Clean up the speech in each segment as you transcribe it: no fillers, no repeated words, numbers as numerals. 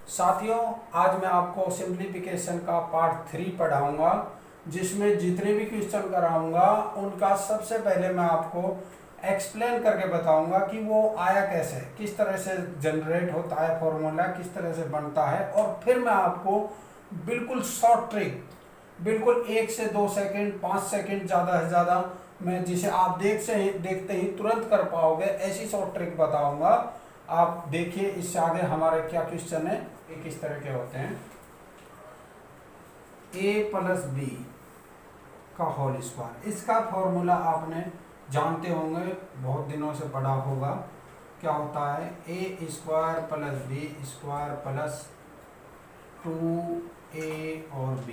साथियों, आज मैं आपको सिंप्लीफिकेशन का पार्ट 3 पढ़ाऊंगा, जिसमें जितने भी क्वेश्चन कराऊंगा उनका सबसे पहले मैं आपको एक्सप्लेन करके बताऊंगा कि वो आया कैसे, किस तरह से जनरेट होता है फॉर्मूला, किस तरह से बनता है। और फिर मैं आपको बिल्कुल शॉर्ट ट्रिक, बिल्कुल 1 से 2 सेकंड 5 सेकंड ज़्यादा से ज़्यादा में, जिसे आप देखते ही तुरंत कर पाओगे, ऐसी शॉर्ट ट्रिक बताऊंगा। आप देखिए इससे आगे हमारे क्या क्वेश्चन है, ये किस तरह के होते हैं। a प्लस बी का होल स्क्वायर, इसका फॉर्मूला आपने जानते होंगे, बहुत दिनों से पढ़ा होगा। क्या होता है? A square plus b square plus 2a और b,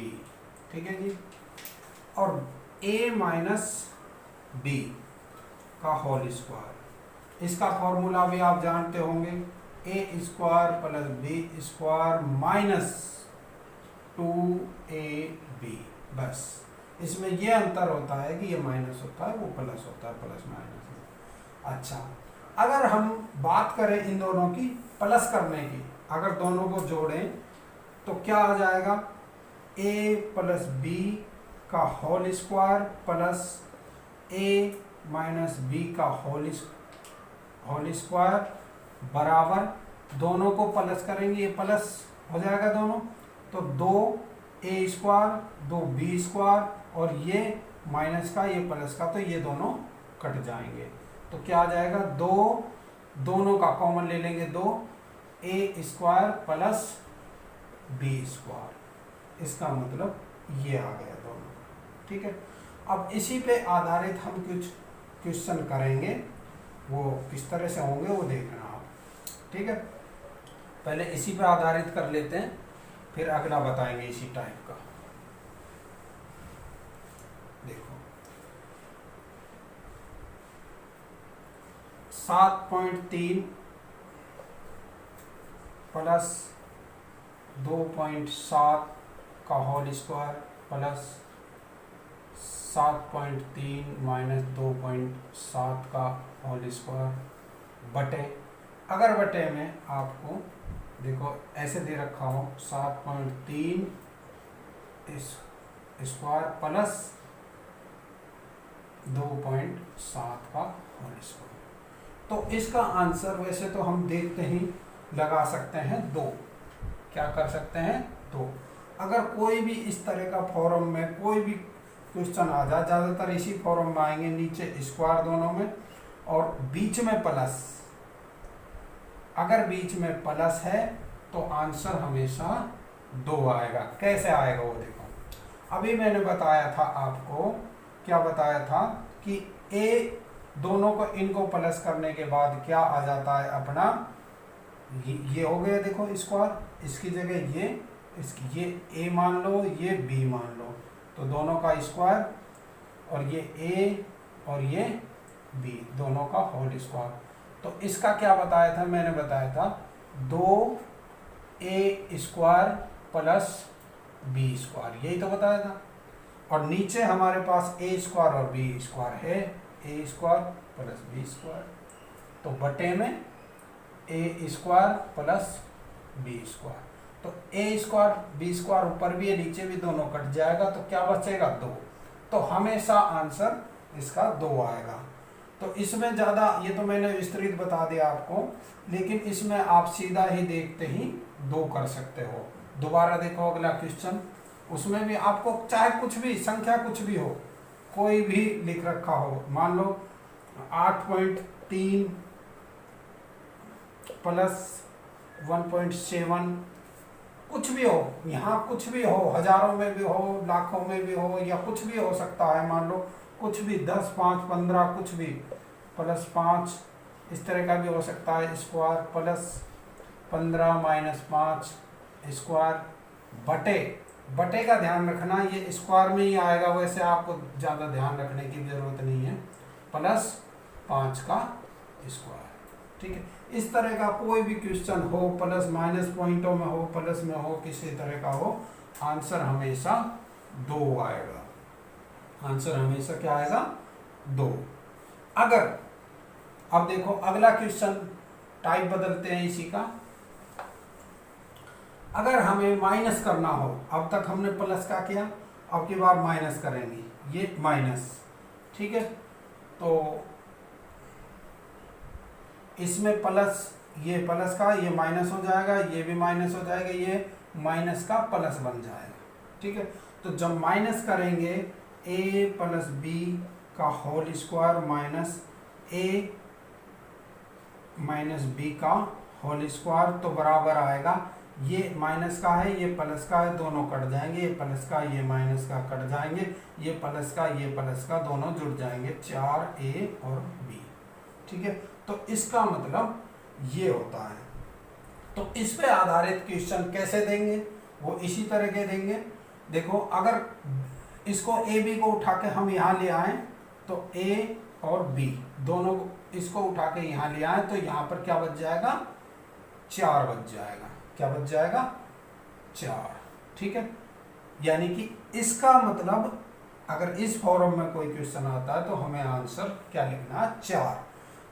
ठीक है जी। और a माइनस बी का होल स्क्वायर, इसका फॉर्मूला भी आप जानते होंगे, a square plus b square minus 2ab। बस इसमें ये अंतर होता है कि ये माइनस होता है, वो प्लस होता है, प्लस माइनस। अच्छा, अगर हम बात करें इन दोनों की प्लस करने की, अगर दोनों को जोड़ें तो क्या आ जाएगा? a प्लस बी का whole square plus a minus B का होल स्क्वायर बराबर, दोनों को प्लस करेंगे, ये प्लस हो जाएगा दोनों, तो 2a स्क्वायर 2b स्क्वायर, और ये माइनस का ये प्लस का, तो ये दोनों कट जाएंगे। तो क्या आ जाएगा? दोनों का कॉमन ले लेंगे, 2a square plus b square, इसका मतलब ये आ गया दोनों, ठीक है। अब इसी पे आधारित हम कुछ क्वेश्चन करेंगे, वो किस तरह से होंगे वो देखना आप, ठीक है। पहले इसी पे आधारित कर लेते हैं, फिर अगला बताएंगे इसी टाइप का। देखो 7.3 प्लस 2.7 का होल स्क्वायर प्लस 7.3 माइनस 2.7 का होल स्क्वायर बटे, अगर बटे में आपको देखो ऐसे दे रखा हो 7.3 स्क्वायर प्लस 2.7 का होल स्क्वायर, तो इसका आंसर वैसे तो हम देखते ही लगा सकते हैं 2। क्या कर सकते हैं? 2। अगर कोई भी इस तरह का फॉर्म में कोई भी क्वेश्चन आ जाए, ज़्यादातर इसी फॉर्म में आएंगे, नीचे स्क्वायर दोनों में और बीच में प्लस, अगर बीच में प्लस है तो आंसर हमेशा 2 आएगा। कैसे आएगा वो देखो, अभी मैंने बताया था आपको, क्या बताया था कि a दोनों को, इनको प्लस करने के बाद क्या आ जाता है अपना, ये हो गया देखो स्क्वायर, इसकी जगह ये a मान लो, ये b मान लो, तो दोनों का स्क्वायर, और ये a और ये b दोनों का होल स्क्वायर। तो इसका क्या बताया था? मैंने बताया था 2a square plus b square, यही तो बताया था। और नीचे हमारे पास a स्क्वायर और b स्क्वायर है, a square plus b square, तो बटे में a square plus b square, तो a स्क्वायर b स्क्वायर ऊपर भी है नीचे भी, दोनों कट जाएगा, तो क्या बचेगा? 2। तो हमेशा आंसर इसका 2 आएगा। तो इसमें ज़्यादा, ये तो मैंने विस्तृत बता दिया आपको, लेकिन इसमें आप सीधा ही देखते ही 2 कर सकते हो। दोबारा देखो अगला क्वेश्चन, उसमें भी आपको चाहे कुछ भी संख्या कुछ भी हो, कोई भी लिख रखा हो, मान लो 8.3 प्लस 1.7, कुछ भी हो, यहाँ कुछ भी हो, हजारों में भी हो, लाखों में भी हो, या कुछ भी हो सकता है, मान लो कुछ भी 10, 5, 15 कुछ भी, प्लस 5 इस तरह का भी हो सकता है, स्क्वायर प्लस 15 माइनस 5 स्क्वायर बटे का ध्यान रखना, ये स्क्वायर में ही आएगा, वैसे आपको ज़्यादा ध्यान रखने की ज़रूरत नहीं है, प्लस 5 का स्क्वायर, ठीक है। इस तरह का कोई भी क्वेश्चन हो, प्लस माइनस पॉइंटों में हो, प्लस में हो, किसी तरह का हो, आंसर हमेशा 2 आएगा। आंसर हमेशा क्या आएगा? 2। अगर अब देखो अगला क्वेश्चन टाइप बदलते हैं इसी का, अगर हमें माइनस करना हो, अब तक हमने प्लस का किया, अब की बार माइनस करेंगे, ये माइनस, ठीक है। तो इसमें प्लस, ये प्लस का ये माइनस हो जाएगा, ये भी माइनस हो जाएगा, ये माइनस का प्लस बन जाएगा, ठीक है। तो जब माइनस करेंगे a प्लस बी का whole square minus a minus B का होल स्क्वायर, तो बराबर आएगा, ये माइनस का है ये प्लस का है, दोनों कट जाएंगे, ये प्लस का ये माइनस का कट जाएंगे, ये प्लस का ये प्लस का दोनों जुड़ जाएंगे, 4a और b, ठीक है। तो इसका मतलब ये होता है। तो इस पे आधारित क्वेश्चन कैसे देंगे, वो इसी तरह के देंगे। देखो अगर इसको ए बी को उठा के हम यहाँ ले आए, तो ए और बी दोनों इसको उठा के यहाँ ले आए, तो यहाँ पर क्या बच जाएगा, 4 बच जाएगा। क्या बच जाएगा, 4, ठीक है। यानी कि इसका मतलब अगर इस फॉर्म में कोई क्वेश्चन आता है तो हमें आंसर क्या लिखना है, 4।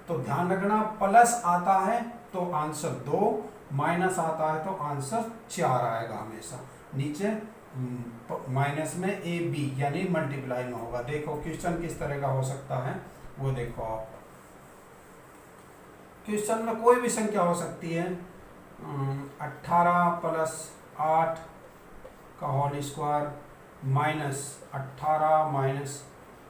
तो ध्यान रखना, प्लस आता है तो आंसर 2, माइनस आता है तो आंसर 4 आएगा हमेशा। नीचे माइनस में ए बी यानी मल्टीप्लाई में होगा। देखो क्वेश्चन किस तरह का हो सकता है वो देखो आप। क्वेश्चन में कोई भी संख्या हो सकती है, 18 प्लस 8 का होल स्क्वायर माइनस 18 माइनस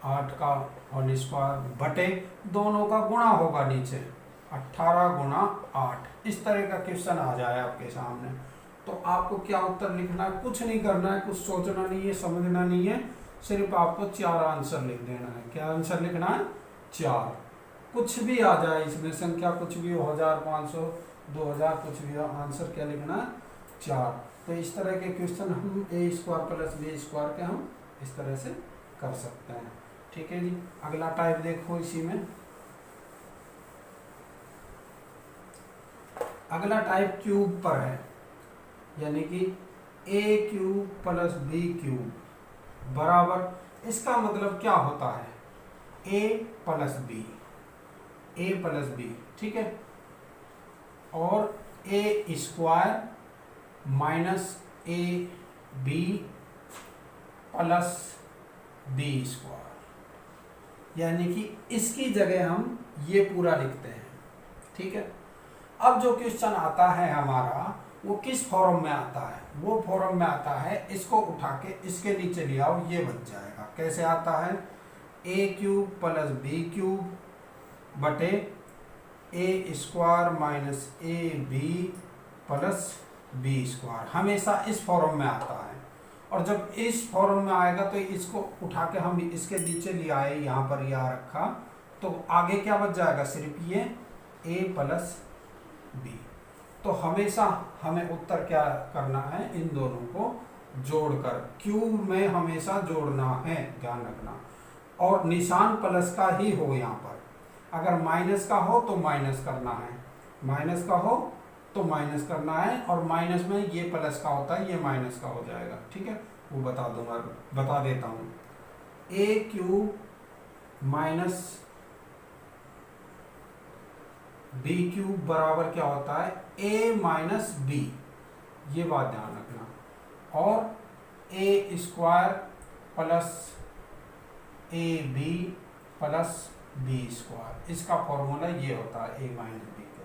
8 का होल स्क्वायर बटे दोनों का गुणा होगा नीचे 18 गुणा 8। इस तरह का क्वेश्चन आ जाए आपके सामने, तो आपको क्या उत्तर लिखना है, कुछ नहीं करना है, कुछ सोचना नहीं है, समझना नहीं है, सिर्फ आपको 4 आंसर लिख देना है। क्या आंसर लिखना है, 4। कुछ भी आ जाए इसमें संख्या, कुछ भी हो, 1500 2000 कुछ भी हो, आंसर क्या लिखना है, 4। तो इस तरह के क्वेश्चन हम ए स्क्वायर प्लस बी स्क्वायर के हम इस तरह से कर सकते हैं, ठीक है जी। अगला टाइप देखो इसी में, अगला टाइप क्यूब पर है, यानी कि a cube plus b cube बराबर, इसका मतलब क्या होता है, a plus b, a plus b, ठीक है, और a square minus a b plus b square, यानी कि इसकी जगह हम ये पूरा लिखते हैं, ठीक है। अब जो क्वेश्चन आता है हमारा वो किस फॉर्म में आता है, वो फॉर्म में आता है, इसको उठा के इसके नीचे ले आओ, ये बच जाएगा। कैसे आता है, a cube plus b cube बटे a square minus a b plus b square, हमेशा इस फॉर्म में आता है। और जब इस फॉर्म में आएगा तो इसको उठा के हम इसके नीचे ले आए, यहाँ पर यह रखा, तो आगे क्या बच जाएगा, सिर्फ ये ए प्लस बी। तो हमेशा हमें उत्तर क्या करना है, इन दोनों को जोड़कर, क्यूब में हमेशा जोड़ना है, ध्यान रखना। और निशान प्लस का ही हो, यहाँ पर अगर माइनस का हो तो माइनस करना है, माइनस का हो तो माइनस करना है, और माइनस में ये प्लस का होता है, ये माइनस का हो जाएगा, ठीक है। वो बता दूंगा, बता देता हूँ। ए क्यूब माइनस बी क्यूब बराबर क्या होता है, ए माइनस बी, ये बात ध्यान रखना, और a square plus a b plus b square, इसका फॉर्मूला ये होता है ए माइनस बी का,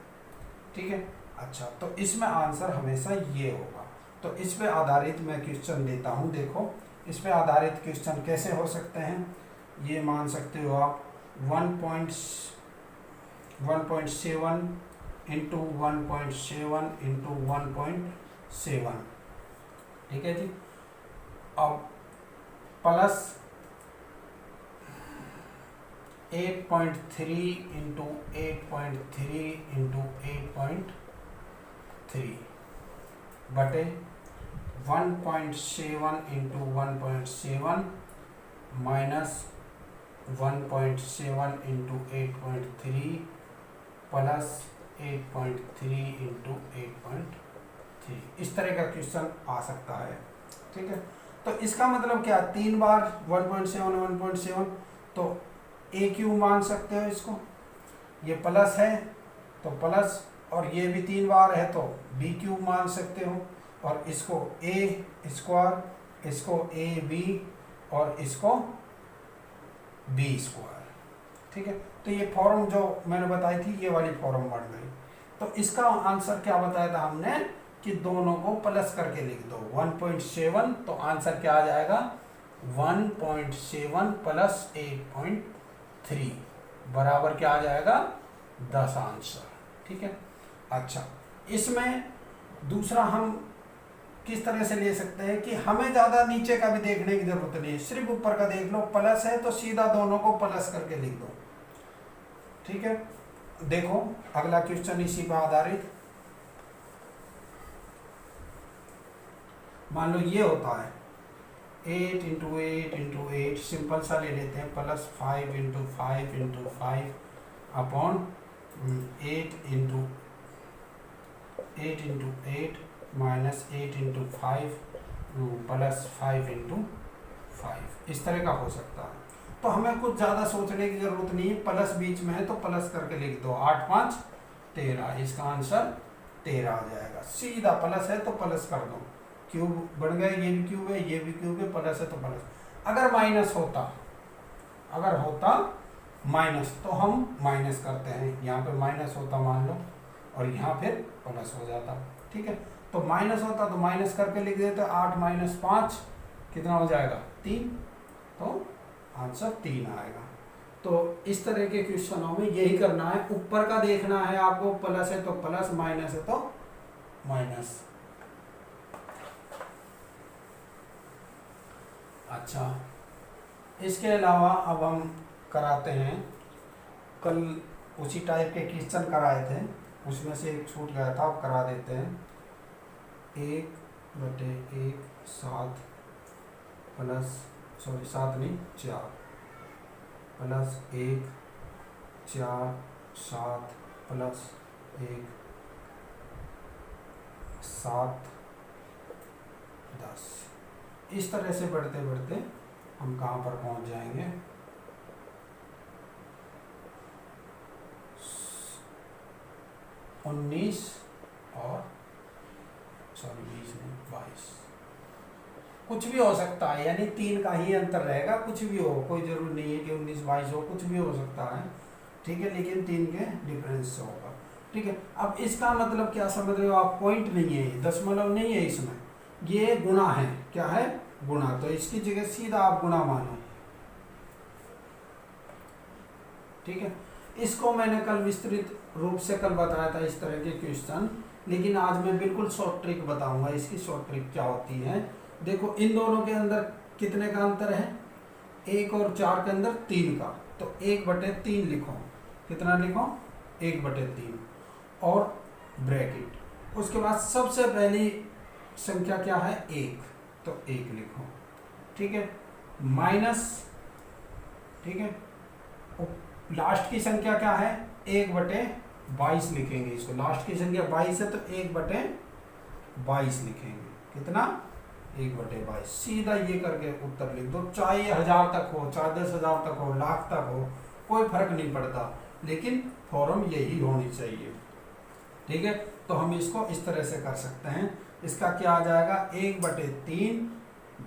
ठीक है। अच्छा, तो इसमें आंसर हमेशा ये होगा। तो इस पे आधारित मैं क्वेश्चन देता हूँ, देखो इस पे आधारित क्वेश्चन कैसे हो सकते हैं, ये मान सकते हो आप 1.7 इंटू 1.7 इंटू 1.7, ठीक है जी। अब प्लस 8.3 इंटू 8.3 इंटू 8.3 बटे 1.7 into 1.7 minus 1.7 into 8.3 plus 8.3 into 8.3, इस तरह का क्वेश्चन आ सकता है, ठीक है। तो इसका मतलब क्या, 3 बार 1.7 1.7, तो ए क्यूब मान सकते हो इसको, ये प्लस है तो प्लस, और ये भी 3 बार है तो बी क्यूब मान सकते हो, और इसको ए स्क्वायर, इसको ए बी और इसको बी स्क्वायर। ठीक है, तो ये फॉर्म जो मैंने बताई थी ये वाली फॉर्म बन गई। तो इसका आंसर क्या बताया था हमने कि दोनों को प्लस करके लिख दो 1.7, तो आंसर क्या आ जाएगा 1.7 प्लस 8.3 बराबर क्या आ जाएगा 10 आंसर। ठीक है, अच्छा इसमें दूसरा हम किस तरह से ले सकते हैं कि हमें ज्यादा नीचे का भी देखने की जरूरत नहीं है, सिर्फ ऊपर का देख लो, प्लस है तो सीधा दोनों को प्लस करके लिख दो। ठीक है, देखो अगला क्वेश्चन इसी पर आधारित, मान लो ये होता है 8 इंटू 8 इंटू 8, सिंपल सा ले लेते हैं, plus 5 into 5 into 5 upon 8 into 8 minus 8 into 5 plus 5 into 5, इस तरह का हो सकता है। तो हमें कुछ ज़्यादा सोचने की जरूरत नहीं है, प्लस बीच में है तो प्लस करके लिख दो, 8 5 13, इसका आंसर 13 आ जाएगा। सीधा प्लस है तो प्लस कर दो, क्यूब बन गए, ये भी क्यूब है ये भी क्यूब है, प्लस है तो प्लस। अगर माइनस होता, अगर होता माइनस तो हम माइनस करते हैं, यहाँ पे माइनस होता मान लो और यहाँ फिर प्लस हो जाता। ठीक है, तो माइनस होता तो माइनस करके लिख देते, 8 माइनस 5 कितना हो जाएगा 3, तो आंसर 3 आएगा। तो इस तरह के क्वेश्चनों में यही करना है, ऊपर का देखना है आपको, प्लस है तो प्लस, माइनस है तो माइनस। अच्छा, इसके अलावा अब हम कराते हैं, कल उसी टाइप के क्वेश्चन कराए थे, उसमें से एक छूट गया था, अब करा देते हैं। 1/1 7 प्लस 7 नहीं 4 प्लस 1 4 7 प्लस 1 7 10, इस तरह से बढ़ते बढ़ते हम कहाँ पर पहुँच जाएंगे, 19 और 20 नहीं 22, कुछ भी हो सकता है, यानी 3 का ही अंतर रहेगा, कुछ भी हो, कोई जरूर नहीं है कि 19 22 हो, कुछ भी हो सकता है। ठीक है, लेकिन 3 के डिफरेंस से होगा। ठीक है, अब इसका मतलब क्या समझ रहे हो आप, पॉइंट नहीं है, दशमलव नहीं है इसमें, ये गुणा है, क्या है गुणा, तो इसकी जगह सीधा आप गुणा मानो। ठीक है, इसको मैंने कल विस्तृत रूप से कल बताया था इस तरह के क्वेश्चन, लेकिन आज मैं बिल्कुल शॉर्ट ट्रिक बताऊंगा। इसकी शॉर्ट ट्रिक क्या होती है, देखो इन दोनों के अंदर कितने का अंतर है, 1 और 4 के अंदर 3 का, तो 1/3 लिखो, कितना लिखो 1/3 और ब्रैकेट, उसके बाद सबसे पहली संख्या क्या है 1, तो 1 लिखो। ठीक है, माइनस, ठीक है, लास्ट की संख्या क्या है 1/22 लिखेंगे इसको, लास्ट की संख्या 22 है तो 1/22 लिखेंगे, कितना 1/22, सीधा ये करके उत्तर लिख दो, चाहे 1000 तक हो, चाहे 10,000 तक हो, लाख तक हो, कोई फर्क नहीं पड़ता, लेकिन फॉर्म यही होनी चाहिए। ठीक है, तो हम इसको इस तरह से कर सकते हैं, इसका क्या आ जाएगा 1/3,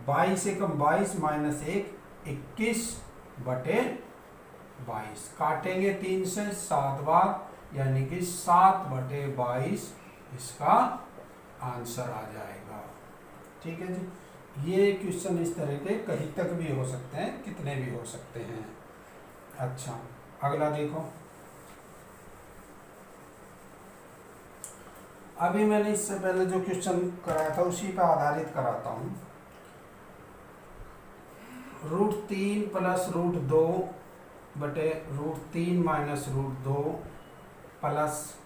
22 एकम 22 माइनस 1 21/22, काटेंगे 3 से 7 बार, यानी कि 7/22 इसका आंसर आ जाएगा। ठीक है जी, ये क्वेश्चन इस तरह के कहीं तक भी हो सकते हैं, कितने भी हो सकते हैं। अच्छा, अगला देखो, अभी मैंने इससे पहले जो क्वेश्चन कराया था उसी पर आधारित कराता हूँ। √3 प्लस √2 बटे √3 माइनस √2 प्लस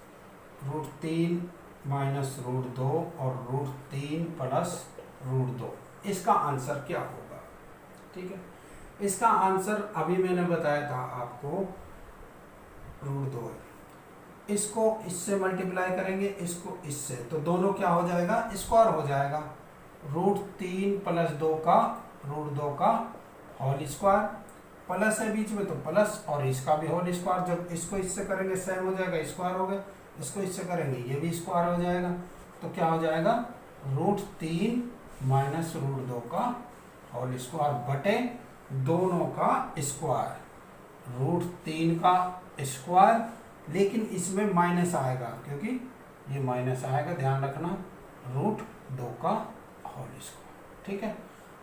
√3 माइनस √2 और √3 प्लस √2, इसका आंसर क्या होगा। ठीक है, इसका आंसर अभी मैंने बताया था आपको, √2 है, इसको इससे मल्टीप्लाई करेंगे, इसको इससे, तो दोनों क्या हो जाएगा स्क्वायर हो जाएगा, √3 प्लस 2 का √2 का होल स्क्वायर, प्लस है बीच में तो प्लस, और इसका भी होल स्क्वायर, जब इसको इससे करेंगे सेम हो जाएगा, स्क्वायर हो गया, इसको इससे करेंगे ये भी स्क्वायर हो जाएगा, तो क्या हो जाएगा √3 माइनस √2 का होल स्क्वायर बटे दोनों का स्क्वायर, √3 का स्क्वायर, लेकिन इसमें माइनस आएगा क्योंकि ये माइनस आएगा, ध्यान रखना, √2 का होल स्क्वायर। ठीक है,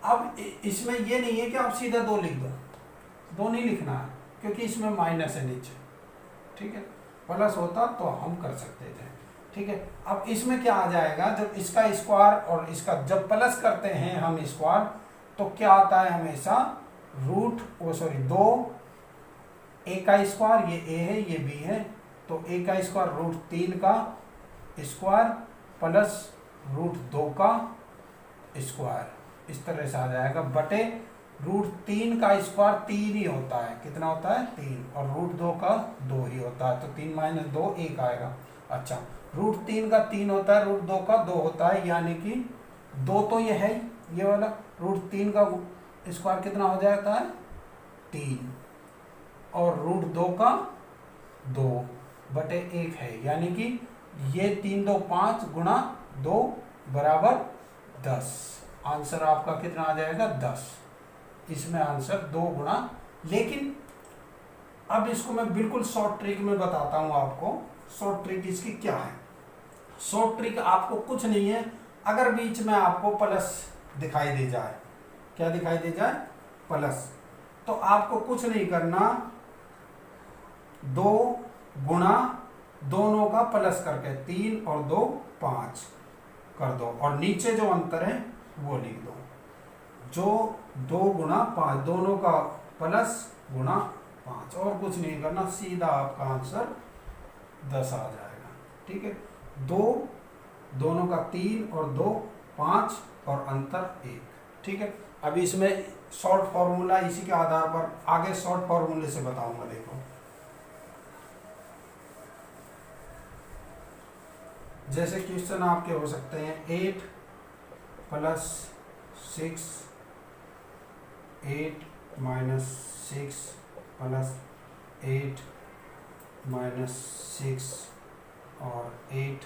अब इसमें ये नहीं है कि आप सीधा 2 लिख दो, 2 नहीं लिखना है क्योंकि इसमें माइनस है नीचे। ठीक है, प्लस होता तो हम कर सकते थे। ठीक है, अब इसमें क्या आ जाएगा, जब इसका स्क्वायर और इसका जब प्लस करते हैं हम स्क्वायर, तो क्या आता है हमेशा 2 a का स्क्वायर, ये a है ये b है, तो a का स्क्वायर √3 का स्क्वायर प्लस √2 का स्क्वायर, इस तरह से आ जाएगा, बटे √3 का स्क्वायर 3 ही होता है, कितना होता है 3, और √2 का 2 ही होता है, तो 3 - 2 1 आएगा। अच्छा, √3 का 3 होता है, √2 का 2 होता है, यानी कि 2 तो ये है, ये वाला √3 का स्क्वायर कितना हो जाता है 3, और √2 का 2 बटे 1 है, यानी कि ये 3 2 5 गुणा 2 बराबर 10। आंसर आपका कितना आ जाएगा 10। इसमें आंसर 2 गुणा, लेकिन अब इसको मैं बिल्कुल शॉर्ट ट्रिक में बताता हूं आपको। शॉर्ट ट्रिक इसकी क्या है? शॉर्ट ट्रिक आपको कुछ नहीं है, अगर बीच में आपको प्लस दिखाई दे जाए, क्या दिखाई दे जाए प्लस, तो आपको कुछ नहीं करना, 2 गुणा दोनों का प्लस करके 3 और 2 5 कर दो, और नीचे जो अंतर है वो लिख दो, जो 2 गुणा 5 दोनों का प्लस गुणा 5, और कुछ नहीं करना, सीधा आपका आंसर 10 आ जाएगा। ठीक है, 2 दोनों का 3 और 2 5 और अंतर 1। ठीक है, अभी इसमें शॉर्ट फॉर्मूला, इसी के आधार पर आगे शॉर्ट फॉर्मूले से बताऊंगा। देखो, जैसे क्वेश्चन आपके हो सकते हैं 8 + 6 8 - 6 + 8 - 6 और 8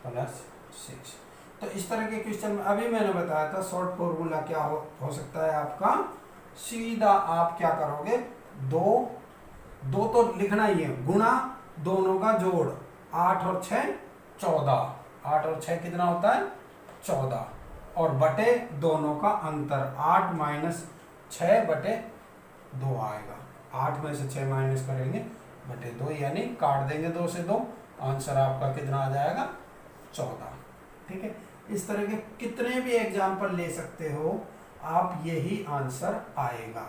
+ 6, तो इस तरह के क्वेश्चन में अभी मैंने बताया था शॉर्ट फॉर्मूला क्या हो सकता है आपका, सीधा आप क्या करोगे, 2 तो लिखना ही है, गुणा दोनों का जोड़, 8 और 6 14, 8 और 6 कितना होता है 14, और बटे दोनों का अंतर, 8 - 6 बटे 2 आएगा, 8 में से 6 माइनस करेंगे बटे 2, यानी काट देंगे 2 से 2, आंसर आपका कितना आ जाएगा 14। ठीक है, इस तरह के कितने भी एग्जाम्पल ले सकते हो आप, यही आंसर आएगा।